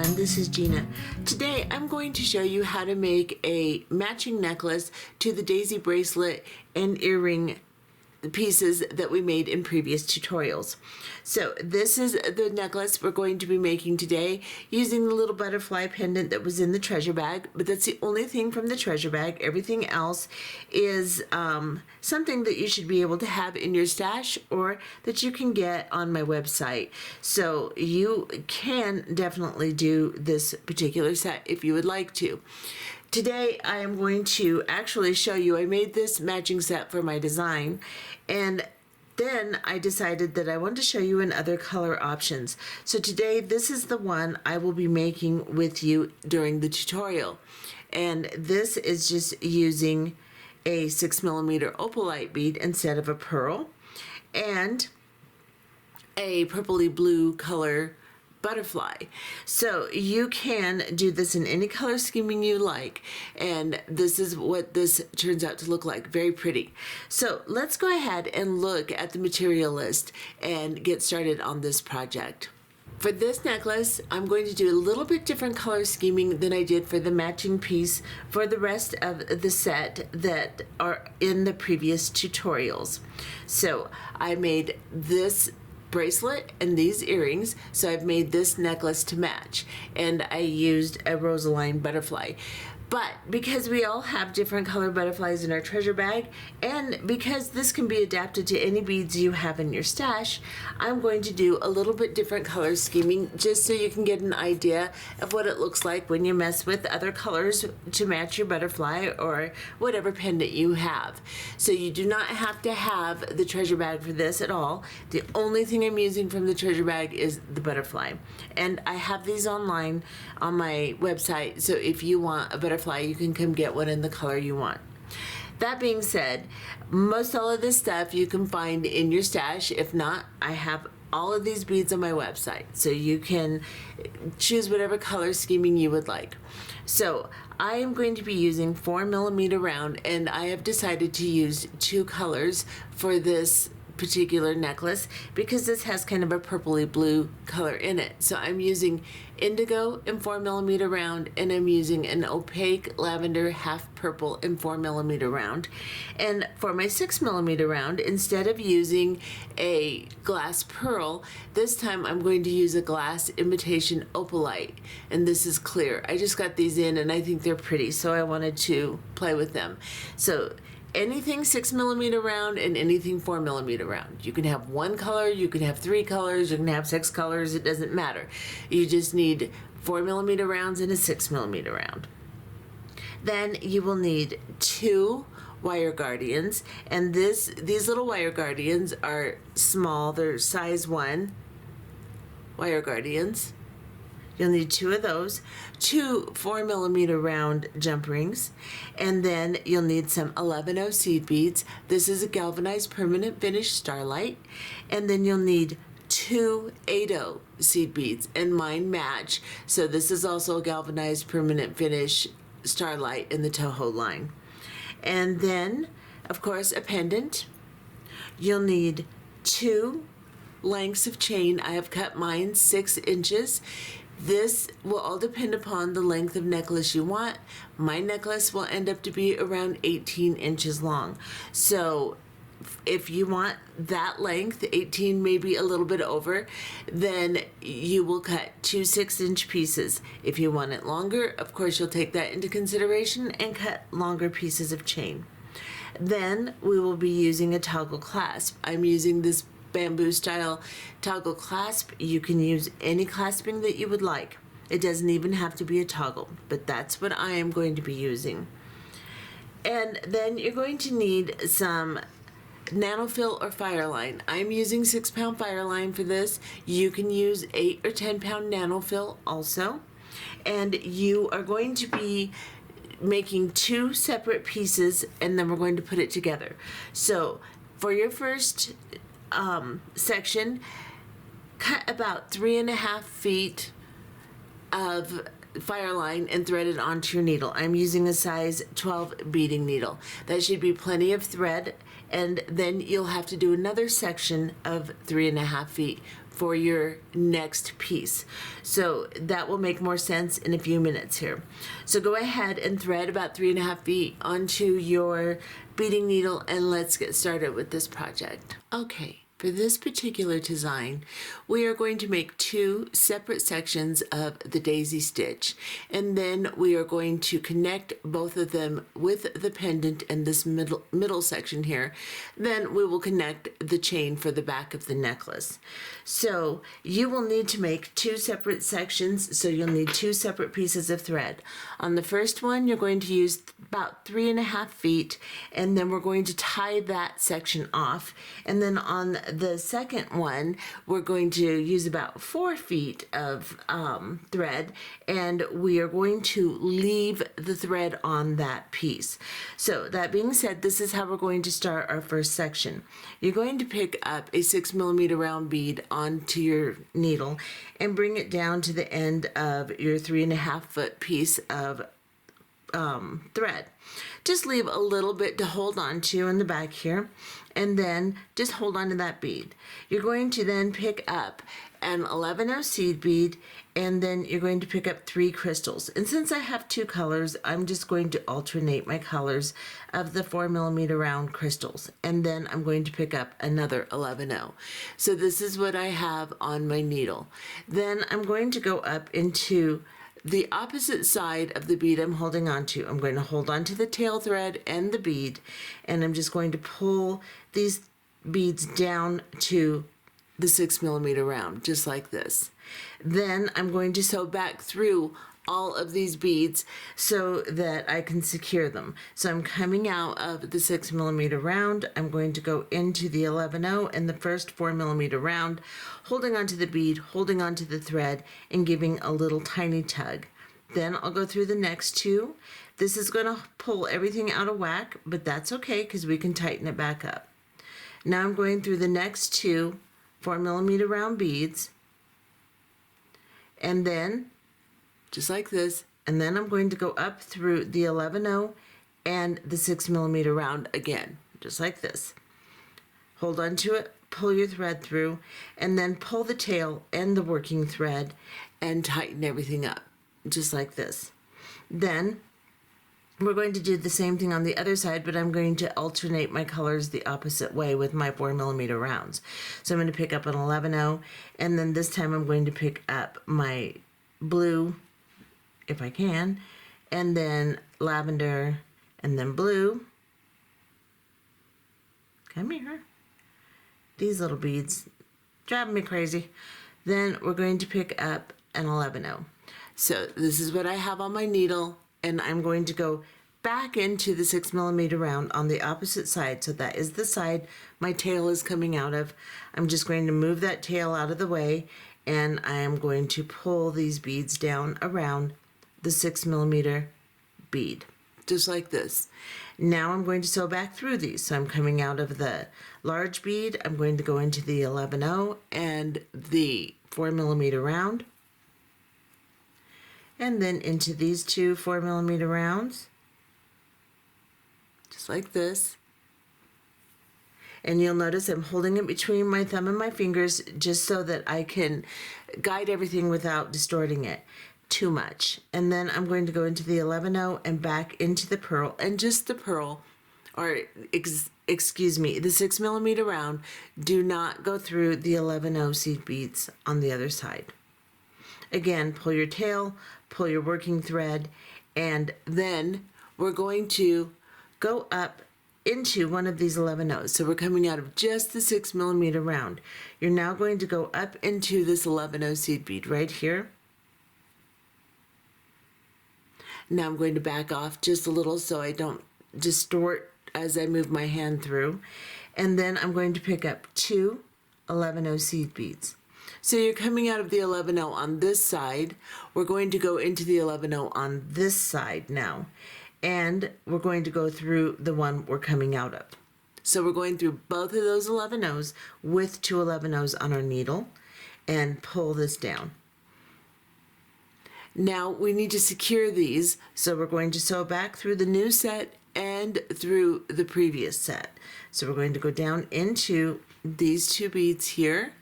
everyone, this is Gina. Today I'm going to show you how to make a matching necklace to the daisy bracelet and earring pieces that we made in previous tutorials. So this is the necklace we're going to be making today using the little butterfly pendant that was in the treasure bag, but that's the only thing from the treasure bag. Everything else is something that you should be able to have in your stash or that you can get on my website. So you can definitely do this particular set if you would like to. Today I am going to actually show you, I made this matching set for my design, and then I decided that I wanted to show you in other color options. So today this is the one I will be making with you during the tutorial. And this is just using a 6mm Opalite bead instead of a pearl, and a purpley blue color butterfly. So you can do this in any color scheming you like, and this is what this turns out to look like. Very pretty. So let's go ahead and look at the material list and get started on this project. For this necklace, I'm going to do a little bit different color scheming than I did for the matching piece for the rest of the set that are in the previous tutorials. So I made this bracelet and these earrings, so I've made this necklace to match, and I used a rosaline butterfly. But because we all have different color butterflies in our treasure bag, and because this can be adapted to any beads you have in your stash, I'm going to do a little bit different color scheming just so you can get an idea of what it looks like when you mess with other colors to match your butterfly or whatever pendant you have. So you do not have to have the treasure bag for this at all. The only thing I'm using from the treasure bag is the butterfly. And I have these online on my website, so if you want a butterfly, you can come get one in the color you want. That being said, most all of this stuff you can find in your stash. If not, I have all of these beads on my website, so you can choose whatever color scheming you would like. So I am going to be using 4mm round, and I have decided to use two colors for this particular necklace because this has kind of a purpley blue color in it. So I'm using indigo in 4mm round, and I'm using an opaque lavender half purple in 4mm round. And for my 6mm round, instead of using a glass pearl, this time I'm going to use a glass imitation opalite, and this is clear. I just got these in and I think they're pretty, so I wanted to play with them. So anything 6mm round and anything 4mm round. You can have one color, you can have three colors, you can have 6 colors, it doesn't matter. You just need 4mm rounds and a 6mm round. Then you will need 2 wire guardians, and these little wire guardians are small, they're size 1 wire guardians. You'll need 2 of those, 2 4mm round jump rings, and then you'll need some 11/0 seed beads. This is a galvanized permanent finish starlight, and then you'll need 2 8/0 seed beads, and mine match. So this is also a galvanized permanent finish starlight in the Toho line. And then, of course, a pendant. You'll need 2 lengths of chain. I have cut mine 6 inches. This will all depend upon the length of necklace you want. My necklace will end up to be around 18 inches long. So if you want that length, 18, maybe a little bit over, then you will cut 2 6-inch pieces. If you want it longer, of course you'll take that into consideration and cut longer pieces of chain. Then we will be using a toggle clasp. I'm using this bamboo style toggle clasp. You can use any clasping that you would like. It doesn't even have to be a toggle, but that's what I am going to be using. And then you're going to need some nanofill or Fireline. I'm using 6-pound Fireline for this. You can use 8 or 10-pound nanofill also. And you are going to be making 2 separate pieces, and then we're going to put it together. So for your first section, cut about 3.5 feet of Fireline and thread it onto your needle. I'm using a size 12 beading needle. That should be plenty of thread, and then you'll have to do another section of 3.5 feet for your next piece. So that will make more sense in a few minutes here. So go ahead and thread about 3.5 feet onto your beading needle, and let's get started with this project. Okay. For this particular design, we are going to make 2 separate sections of the daisy stitch, and then we are going to connect both of them with the pendant in this middle section here. Then we will connect the chain for the back of the necklace. So you will need to make 2 separate sections, so you'll need 2 separate pieces of thread. On the first one, you're going to use about 3.5 feet, and then we're going to tie that section off, and then on the second one, we're going to use about 4 feet of thread, and we are going to leave the thread on that piece. So that being said, this is how we're going to start our first section. You're going to pick up a 6mm round bead onto your needle and bring it down to the end of your 3.5 foot piece of thread. Just leave a little bit to hold on to in the back here, and then just hold on to that bead. You're going to then pick up an 11/0 seed bead, and then you're going to pick up 3 crystals. And since I have 2 colors, I'm just going to alternate my colors of the 4mm round crystals, and then I'm going to pick up another 11/0. So this is what I have on my needle. Then I'm going to go up into the opposite side of the bead I'm holding on to. I'm going to hold on to the tail thread and the bead, and I'm just going to pull these beads down to the 6mm round, just like this. Then I'm going to sew back through all of these beads so that I can secure them. So I'm coming out of the 6mm round, I'm going to go into the 11/0 and the first 4mm round, holding onto the bead, holding onto the thread, and giving a little tiny tug. Then I'll go through the next 2. This is going to pull everything out of whack, but that's okay because we can tighten it back up. Now I'm going through the next 2 4mm round beads, and then just like this, and then I'm going to go up through the 11/0 and the 6mm round again, just like this. Hold on to it, pull your thread through, and then pull the tail and the working thread and tighten everything up, just like this. Then we're going to do the same thing on the other side, but I'm going to alternate my colors the opposite way with my 4mm rounds. So I'm going to pick up an 11/0, and then this time I'm going to pick up my blue, if I can, and then lavender, and then blue. Come here. These little beads driving me crazy. Then we're going to pick up an 11/0. So this is what I have on my needle, and I'm going to go back into the 6mm round on the opposite side. So that is the side my tail is coming out of. I'm just going to move that tail out of the way, and I am going to pull these beads down around the 6mm bead, just like this. Now I'm going to sew back through these. So I'm coming out of the large bead, I'm going to go into the 11/0 and the 4mm round, and then into these 2 4mm rounds, just like this. And you'll notice I'm holding it between my thumb and my fingers just so that I can guide everything without distorting it too much. And then I'm going to go into the 11/0 and back into the purl, and just the purl, or excuse me, the 6mm round. Do not go through the 11/0 seed beads on the other side. Again, pull your tail, pull your working thread, and then we're going to go up into one of these 11/0s. So we're coming out of just the 6mm round. You're now going to go up into this 11/0 seed bead right here. Now I'm going to back off just a little so I don't distort as I move my hand through. And then I'm going to pick up 2 11/0 seed beads. So you're coming out of the 11/0 on this side. We're going to go into the 11/0 on this side now. And we're going to go through the one we're coming out of. So we're going through both of those 11/0s with 2 11/0s on our needle and pull this down. Now we need to secure these, so we're going to sew back through the new set and through the previous set. So we're going to go down into these 2 beads here,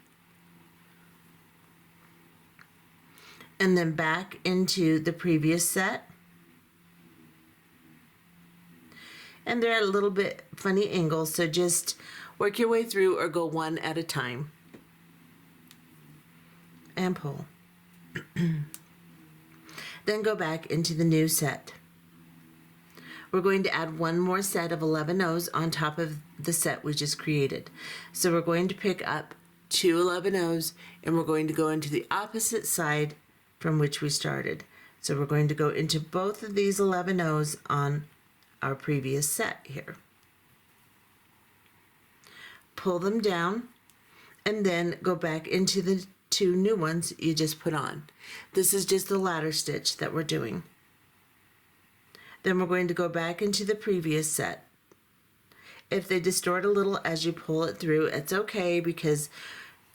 and then back into the previous set. And they're at a little bit funny angles, so just work your way through or go one at a time. And pull. Then go back into the new set. We're going to add one more set of 11 O's on top of the set we just created. So we're going to pick up 2 11 O's and we're going to go into the opposite side from which we started. So we're going to go into both of these 11 O's on our previous set here. Pull them down and then go back into the 2 new ones you just put on. This is just the ladder stitch that we're doing. Then we're going to go back into the previous set. If they distort a little as you pull it through, it's okay because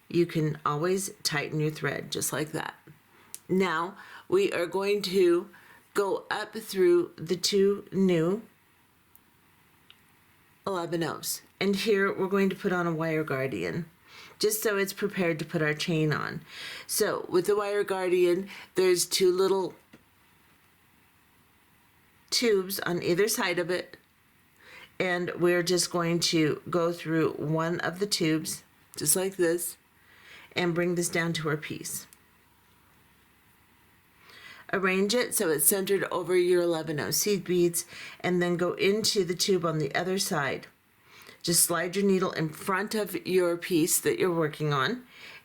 you can always tighten your thread just like that. Now we are going to go up through the 2 new 11 O's. And here we're going to put on a wire guardian, just so it's prepared to put our chain on. So with the wire guardian, there's 2 little tubes on either side of it, and we're just going to go through one of the tubes, just like this, and bring this down to our piece. Arrange it so it's centered over your 11 O seed beads, and then go into the tube on the other side. Just slide your needle in front of your piece that you're working on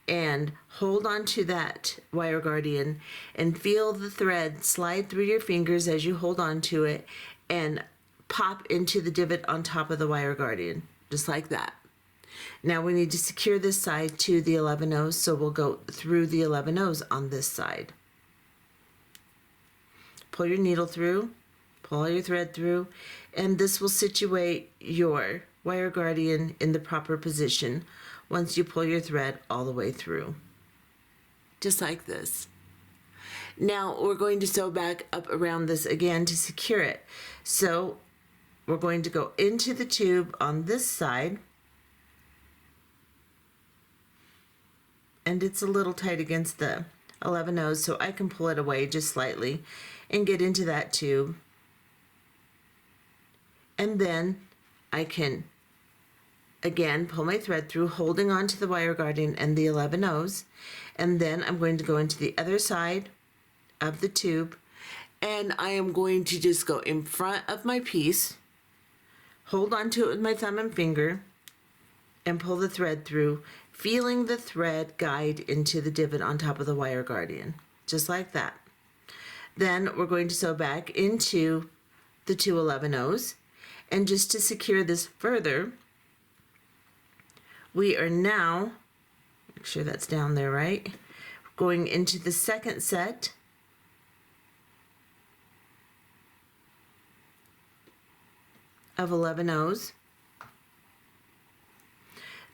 and hold on to that wire guardian and feel the thread slide through your fingers as you hold on to it and pop into the divot on top of the wire guardian, just like that. Now we need to secure this side to the 11 O's, so we'll go through the 11 O's on this side. Pull your needle through, pull all your thread through, and this will situate your wire guardian in the proper position once you pull your thread all the way through. Just like this. Now we're going to sew back up around this again to secure it. So we're going to go into the tube on this side, and it's a little tight against the 11 O's, so I can pull it away just slightly and get into that tube. And then I can again pull my thread through, holding on to the wire guardian and the 11 O's, and then I'm going to go into the other side of the tube, and I am going to just go in front of my piece, hold on to it with my thumb and finger, and pull the thread through, feeling the thread guide into the divot on top of the wire guardian, just like that. Then we're going to sew back into the 2 11 O's, and just to secure this further, we are now, make sure that's down there right, going into the second set of 11 O's.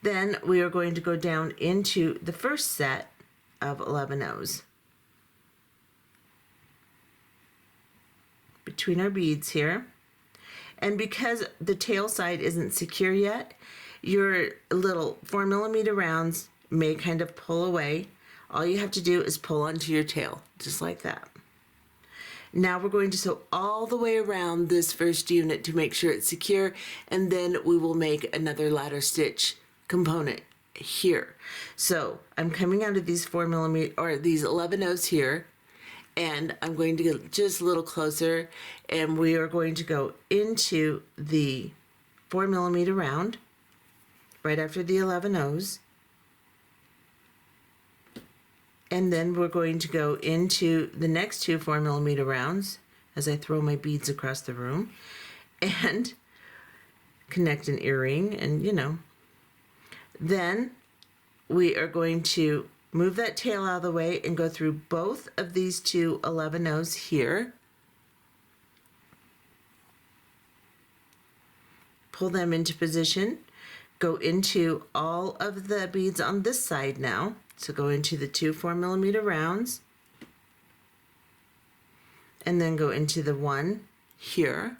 Then we are going to go down into the first set of 11 O's between our beads here. And because the tail side isn't secure yet, your little 4mm rounds may kind of pull away. All you have to do is pull onto your tail, just like that. Now we're going to sew all the way around this first unit to make sure it's secure, and then we will make another ladder stitch component here. So I'm coming out of these 4mm or these 11 O's here, and I'm going to get just a little closer, and we are going to go into the 4mm round right after the 11 O's, and then we're going to go into the next 2 4mm rounds as I throw my beads across the room and connect an earring, and then we are going to move that tail out of the way and go through both of these 2 11 O's here. Pull them into position. Go into all of the beads on this side now. So go into the 2 4mm rounds. And then go into the one here.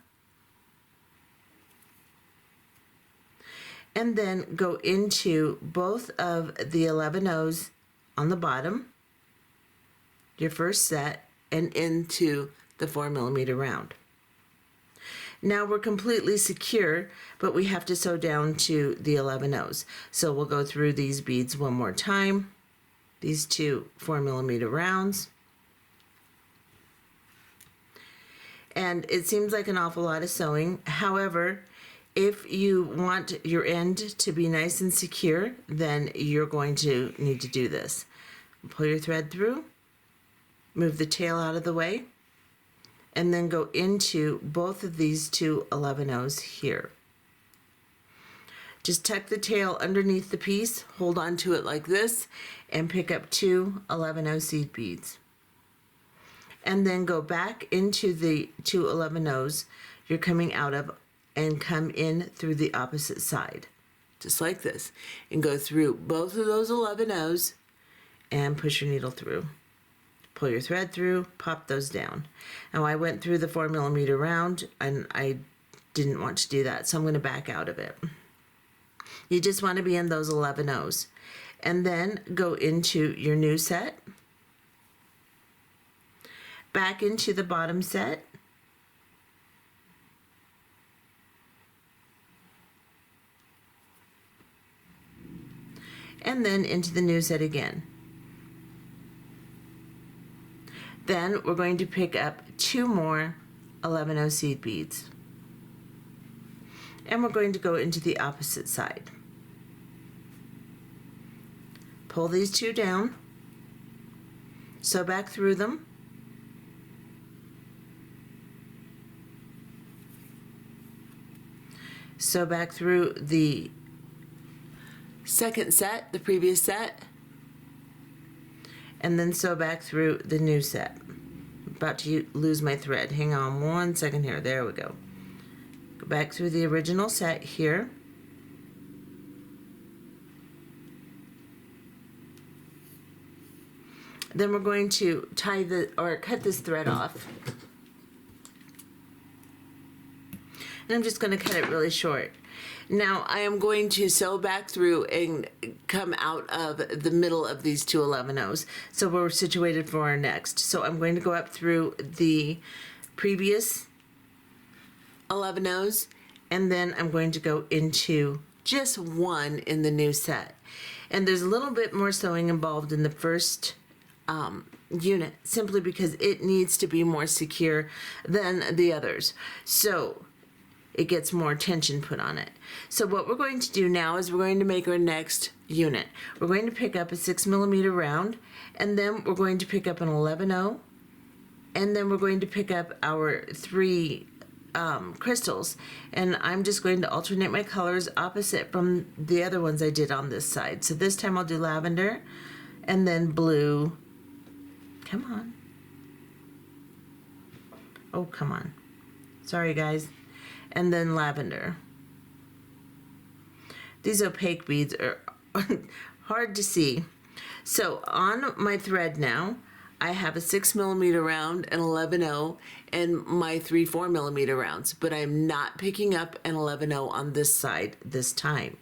And then go into both of the 11 O's on the bottom. your first set and into the 4mm round. Now we're completely secure, but we have to sew down to the 11/0. So we'll go through these beads one more time, these two 4mm rounds. And it seems like an awful lot of sewing. However, if you want your end to be nice and secure, then you're going to need to do this. Pull your thread through, move the tail out of the way, and then go into both of these two 11/0 here. Just tuck the tail underneath the piece, hold on to it like this, and pick up two 11/0 seed beads. And then go back into the two 11/0 you're coming out of and come in through the opposite side, just like this, and go through both of those 11/0 and push your needle through. Pull your thread through, pop those down. Now I went through the 4mm round and I didn't want to do that, so I'm going to back out of it. You just want to be in those 11/0 and then go into your new set, back into the bottom set, and then into the new set again. Then we're going to pick up two more 11/0 seed beads. And we're going to go into the opposite side. Pull these two down, sew back through them, sew back through the second set, the previous set, and then sew back through the new set. I'm about to lose my thread. Hang on one second here. There we go. Go back through the original set here. Then we're going to cut this thread off. And I'm just going to cut it really short. Now I am going to sew back through and come out of the middle of these two 11/0. So we're situated for our next. So I'm going to go up through the previous 11/0 and then I'm going to go into just one in the new set. And there's a little bit more sewing involved in the first unit, simply because it needs to be more secure than the others. So it gets more tension put on it. So what we're going to do now is we're going to make our next unit. We're going to pick up a 6mm round, and then we're going to pick up an 11/0, and then we're going to pick up our three crystals. And I'm just going to alternate my colors opposite from the other ones I did on this side. So this time I'll do lavender, and then blue. Come on. Oh, come on. Sorry, guys. And then lavender. These opaque beads are hard to see. So on my thread now, I have a 6mm round, an 11/0, and my three 4mm rounds, but I'm not picking up an 11/0 on this side this time.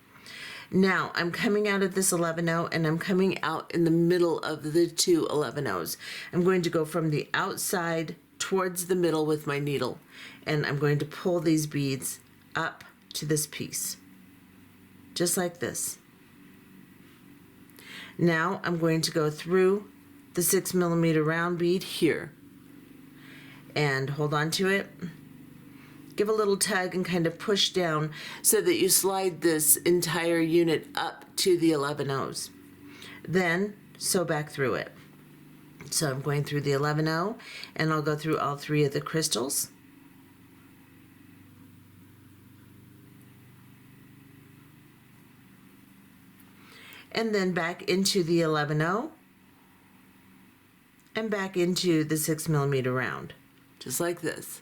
Now I'm coming out of this 11/0 and I'm coming out in the middle of the two 11/0s. I'm going to go from the outside towards the middle with my needle, and I'm going to pull these beads up to this piece, just like this. Now I'm going to go through the 6mm round bead here and hold on to it, give a little tug and kind of push down so that you slide this entire unit up to the 11/0s. Then sew back through it. So I'm going through the 11/0 and I'll go through all three of the crystals. And then back into the 11/0 and back into the 6mm round, just like this.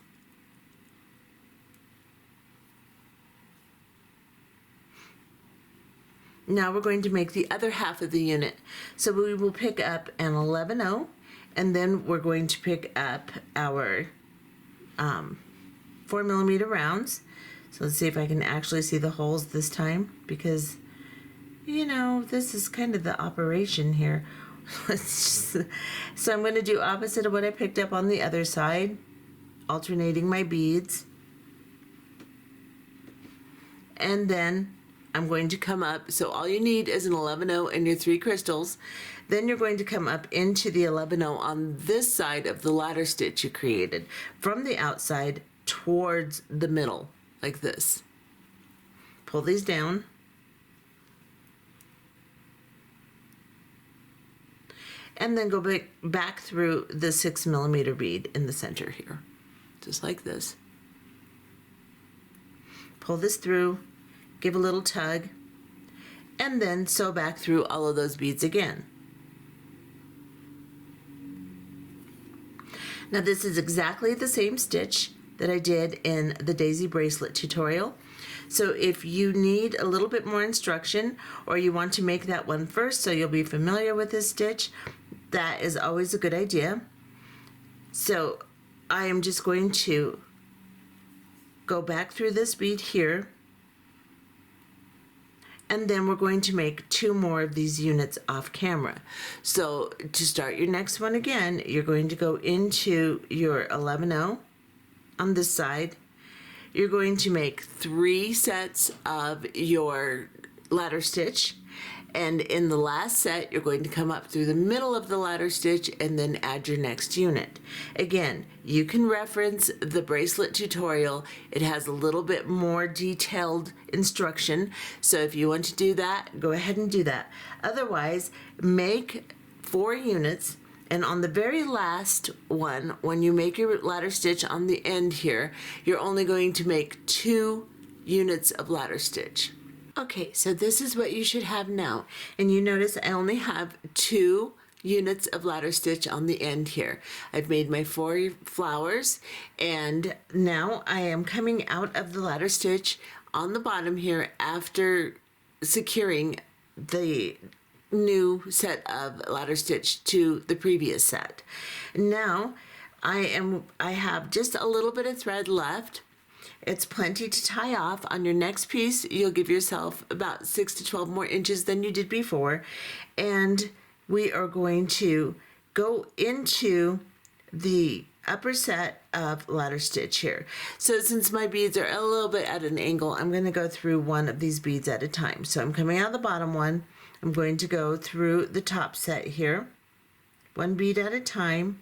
Now we're going to make the other half of the unit. So we will pick up an 11/0 and then we're going to pick up our 4mm rounds. So let's see if I can actually see the holes this time, because you know, this is kind of the operation here. So I'm going to do opposite of what I picked up on the other side, alternating my beads. And then I'm going to come up, so all you need is an 11-0 and your 3 crystals. Then you're going to come up into the 11-0 on this side of the ladder stitch you created, from the outside towards the middle, like this. Pull these down. And then go back through the 6mm bead in the center here, just like this. Pull this through, give a little tug, and then sew back through all of those beads again. Now this is exactly the same stitch that I did in the daisy bracelet tutorial. So if you need a little bit more instruction, or you want to make that one first so you'll be familiar with this stitch, that is always a good idea. So I am just going to go back through this bead here, and then we're going to make 2 more of these units off camera. So to start your next one again, you're going to go into your 11-0 on this side. You're going to make 3 sets of your ladder stitch, and in the last set you're going to come up through the middle of the ladder stitch and then add your next unit. Again, you can reference the bracelet tutorial. It has a little bit more detailed instruction, so if you want to do that, go ahead and do that. Otherwise, make 4 units, and on the very last one, when you make your ladder stitch on the end here, you're only going to make 2 units of ladder stitch. Okay, so this is what you should have now. And you notice I only have 2 units of ladder stitch on the end here. I've made my 4 flowers, and now I am coming out of the ladder stitch on the bottom here after securing the new set of ladder stitch to the previous set. Now I have just a little bit of thread left. It's plenty to tie off. On your next piece, you'll give yourself about 6 to 12 more inches than you did before. And we are going to go into the upper set of ladder stitch here. So since my beads are a little bit at an angle, I'm going to go through one of these beads at a time. So I'm coming out of the bottom one. I'm going to go through the top set here, 1 bead at a time.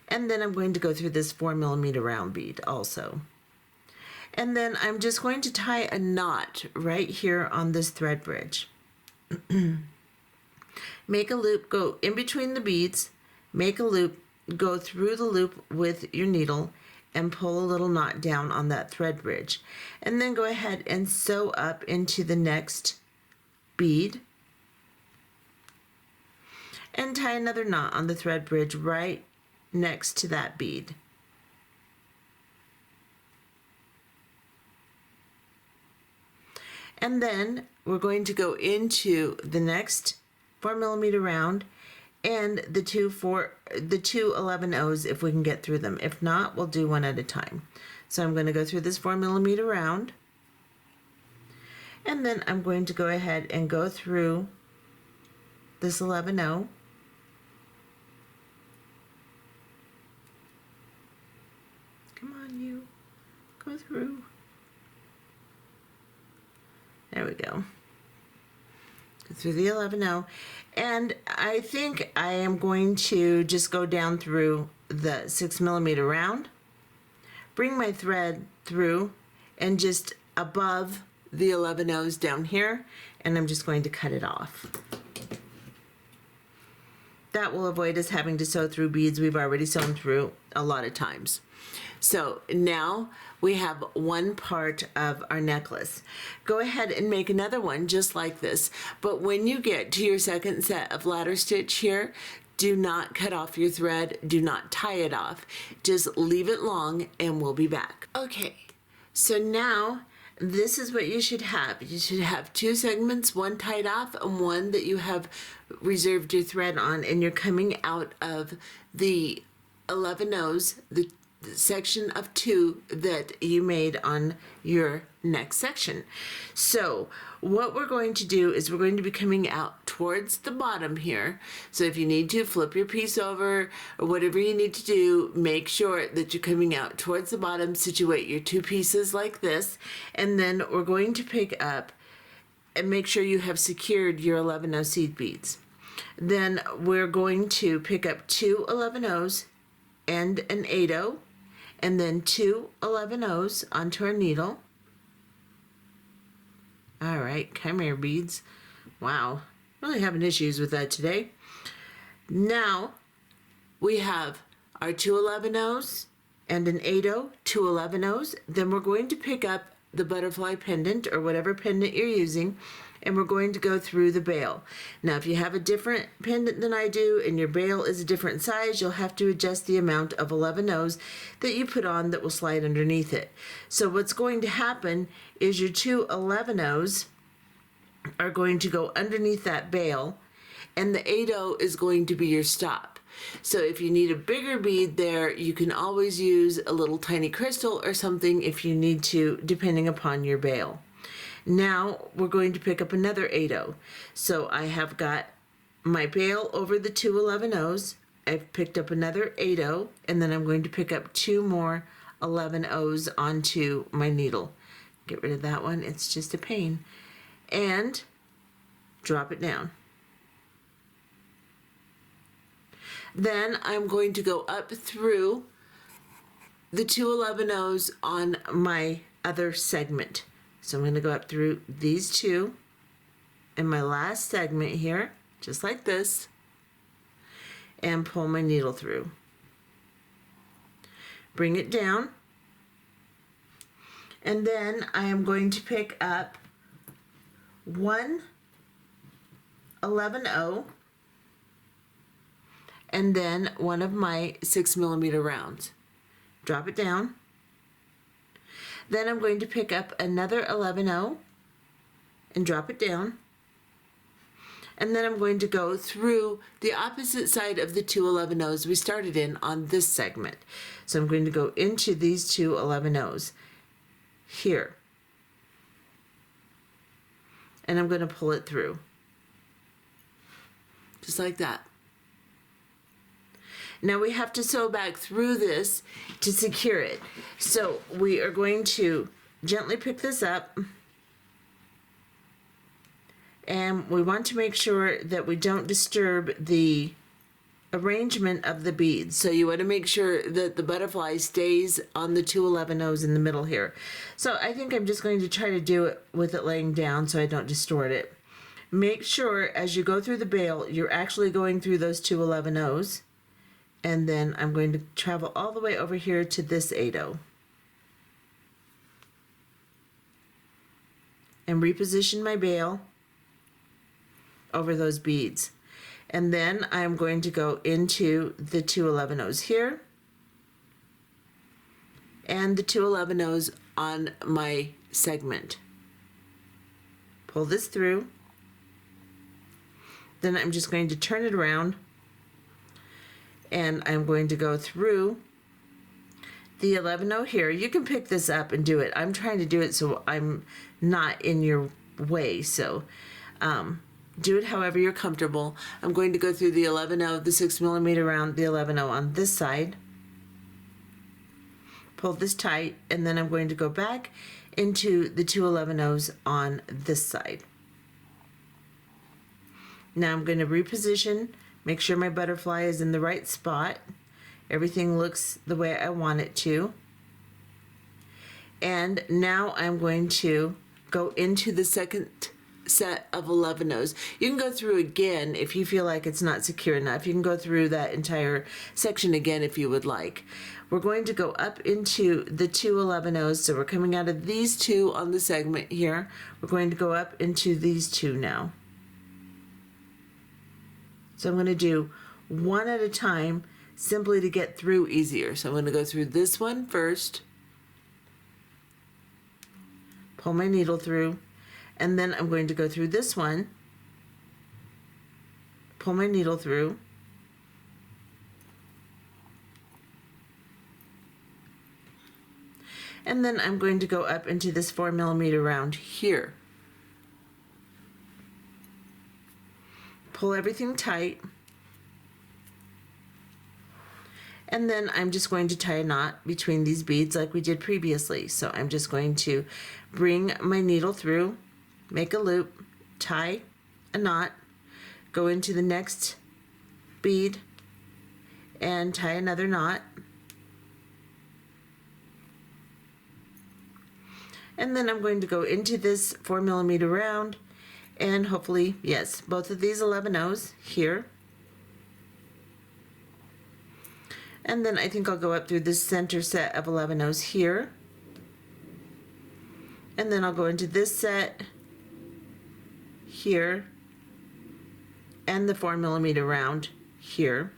And then I'm going to go through this 4mm round bead also. And then I'm just going to tie a knot right here on this thread bridge. Make a loop, go in between the beads, make a loop, go through the loop with your needle, and pull a little knot down on that thread bridge. And then go ahead and sew up into the next bead. And tie another knot on the thread bridge right next to that bead. And then we're going to go into the next 4mm round and the two 11-0s if we can get through them. If not, we'll do one at a time. So I'm going to go through this 4mm round, and then I'm going to go ahead and go through this 11-0. Come on, you. Go through. There we go. Go through the 11-0. And I think I am going to just go down through the 6mm round, bring my thread through, and just above the 11-0s down here, and I'm just going to cut it off. That will avoid us having to sew through beads we've already sewn through a lot of times. So now we have one part of our necklace. Go ahead and make another one just like this, but when you get to your second set of ladder stitch here, do not cut off your thread, do not tie it off, just leave it long and we'll be back. Okay, so now this is what you should have. You should have 2 segments, one tied off and one that you have reserved your thread on, and you're coming out of the 11-0s, the section of 2 that you made on your next section. So what we're going to do is we're going to be coming out towards the bottom here. So if you need to flip your piece over or whatever you need to do, make sure that you're coming out towards the bottom. Situate your two pieces like this, and then we're going to pick up and make sure you have secured your 11-0 seed beads. Then we're going to pick up two 11-0s and an 8-0, and then two 11-0s onto our needle. All right, chimera beads. Wow, really having issues with that today. Now we have our two 11-0s and an 8-0, two 11-0s. Then we're going to pick up the butterfly pendant or whatever pendant you're using, and we're going to go through the bail. Now, if you have a different pendant than I do and your bail is a different size, you'll have to adjust the amount of 11-0s that you put on that will slide underneath it. So what's going to happen is your two 11-0s are going to go underneath that bail, and the 8-0 is going to be your stop. So if you need a bigger bead there, you can always use a little tiny crystal or something if you need to, depending upon your bail. Now we're going to pick up another 8-0. So I have got my bail over the two 11-0s. I've picked up another 8-0, and then I'm going to pick up two more 11-0s onto my needle. Get rid of that one, it's just a pain. And drop it down. Then I'm going to go up through the two 11-0s on my other segment. So I'm going to go up through these two in my last segment here, just like this, and pull my needle through. Bring it down, and then I am going to pick up one 11-0 and then one of my 6mm rounds. Drop it down. Then I'm going to pick up another 11-0 and drop it down. And then I'm going to go through the opposite side of the two 11-0s we started in on this segment. So I'm going to go into these two 11-0s here. And I'm going to pull it through. Just like that. Now we have to sew back through this to secure it. So we are going to gently pick this up, and we want to make sure that we don't disturb the arrangement of the beads. So you want to make sure that the butterfly stays on the two 11-0s in the middle here. So I think I'm just going to try to do it with it laying down so I don't distort it. Make sure as you go through the bail, you're actually going through those two 11-0s. And then I'm going to travel all the way over here to this 8-0. And reposition my bail over those beads. And then I'm going to go into the two 11-0s here. And the two 11-0s on my segment. Pull this through. Then I'm just going to turn it around. And I'm going to go through the 11-0 here. You can pick this up and do it. I'm trying to do it so I'm not in your way. So do it however you're comfortable. I'm going to go through the 11-0, the 6mm round, the 11-0 on this side. Pull this tight, and then I'm going to go back into the two 11-0s on this side. Now I'm going to reposition. Make sure my butterfly is in the right spot. Everything looks the way I want it to. And now I'm going to go into the second set of 11-0s. You can go through again if you feel like it's not secure enough. You can go through that entire section again if you would like. We're going to go up into the two 11-0s. So we're coming out of these two on the segment here. We're going to go up into these two now. So I'm going to do one at a time simply to get through easier. So I'm going to go through this one first, pull my needle through, and then I'm going to go through this one, pull my needle through, And then I'm going to go up into this 4mm round here. Pull everything tight. And then I'm just going to tie a knot between these beads like we did previously. So I'm just going to bring my needle through, make a loop, tie a knot, go into the next bead and tie another knot. And then I'm going to go into this 4mm round and hopefully, yes, both of these 11-ohs here. And then I think I'll go up through this center set of 11-ohs here. And then I'll go into this set here and the 4mm round here.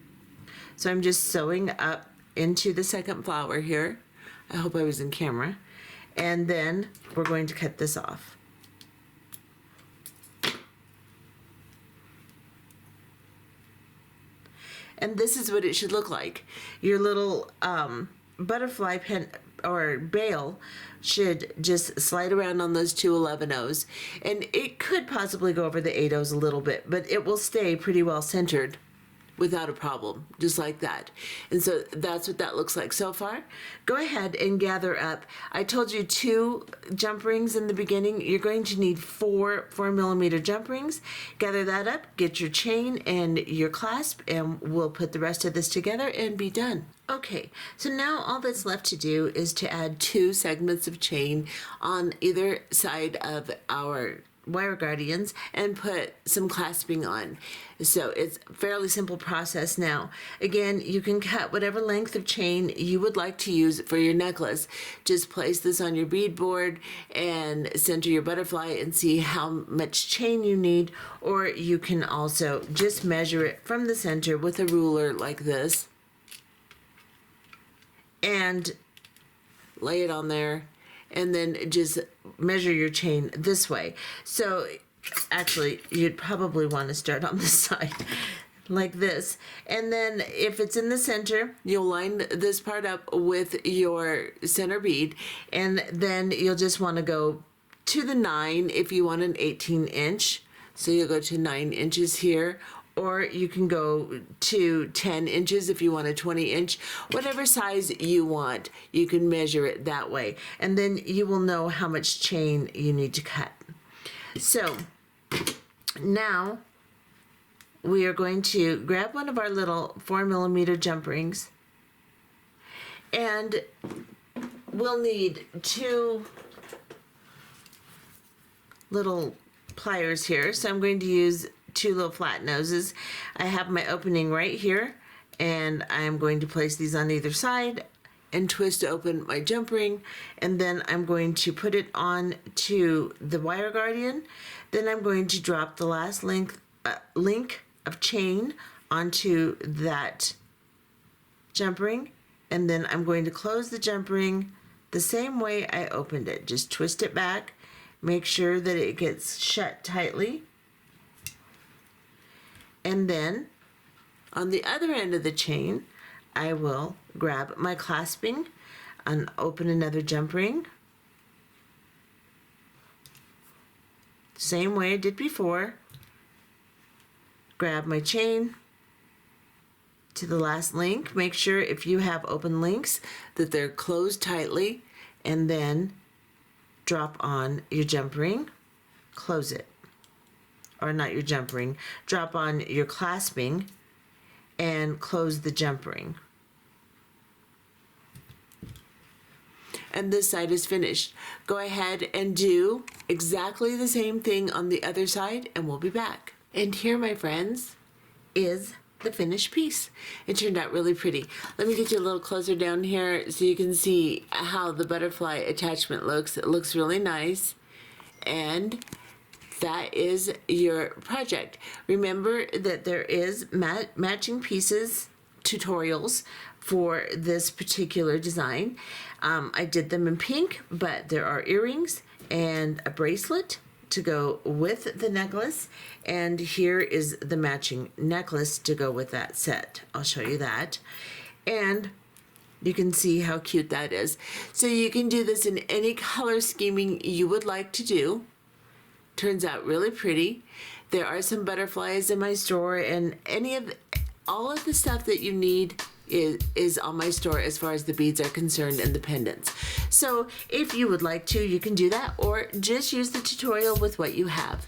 So I'm just sewing up into the second flower here. I hope I was in camera. And then we're going to cut this off. And this is what it should look like. Your little butterfly pen or bail should just slide around on those two 11-ohs. And it could possibly go over the 8-ohs a little bit, but it will stay pretty well centered without a problem, just like that. And so that's what that looks like so far. Go ahead and gather up. I told you 2 jump rings in the beginning. You're going to need 4 4mm jump rings. Gather that up, get your chain and your clasp, and we'll put the rest of this together and be done. Okay, so now all that's left to do is to add 2 segments of chain on either side of our wire guardians and put some clasping on. So it's a fairly simple process now. Again, you can cut whatever length of chain you would like to use for your necklace. Just place this on your bead board and center your butterfly and see how much chain you need, or you can also just measure it from the center with a ruler like this and lay it on there, and then just measure your chain this way. So actually, you'd probably want to start on this side like this. And then if it's in the center, you'll line this part up with your center bead, and then you'll just want to go to the 9 if you want an 18-inch. So you'll go to 9 inches here, or you can go to 10 inches if you want a 20-inch. Whatever size you want, you can measure it that way. And then you will know how much chain you need to cut. So now we are going to grab one of our little 4mm jump rings, and we'll need 2 little pliers here. So I'm going to use 2 little flat noses. I have my opening right here, and I'm going to place these on either side and twist open my jump ring, and then I'm going to put it on to the wire guardian. Then I'm going to drop the last link of chain onto that jump ring, and then I'm going to close the jump ring the same way I opened it. Just twist it back, make sure that it gets shut tightly. And then on the other end of the chain, I will grab my clasping and open another jump ring. Same way I did before. Grab my chain to the last link. Make sure if you have open links that they're closed tightly, and then drop on your jump ring, close it. Or not your jump ring, drop on your clasping and close the jump ring. And this side is finished. Go ahead and do exactly the same thing on the other side, and we'll be back. And here, my friends, is the finished piece. It turned out really pretty. Let me get you a little closer down here so you can see how the butterfly attachment looks. It looks really nice. And that is your project. Remember that there is matching pieces tutorials for this particular design. I did them in pink, but there are earrings and a bracelet to go with the necklace, and here is the matching necklace to go with that set. I'll show you that. And You can see how cute that is. So you can do this in any color scheming you would like to do. Turns out really pretty. There are some butterflies in my store, and all of the stuff that you need is on my store as far as the beads are concerned and the pendants. So if you would like to, you can do that, or just use the tutorial with what you have.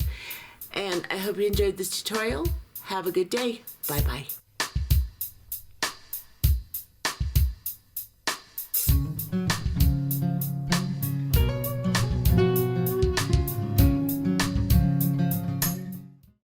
And I hope you enjoyed this tutorial. Have a good day. Bye-bye.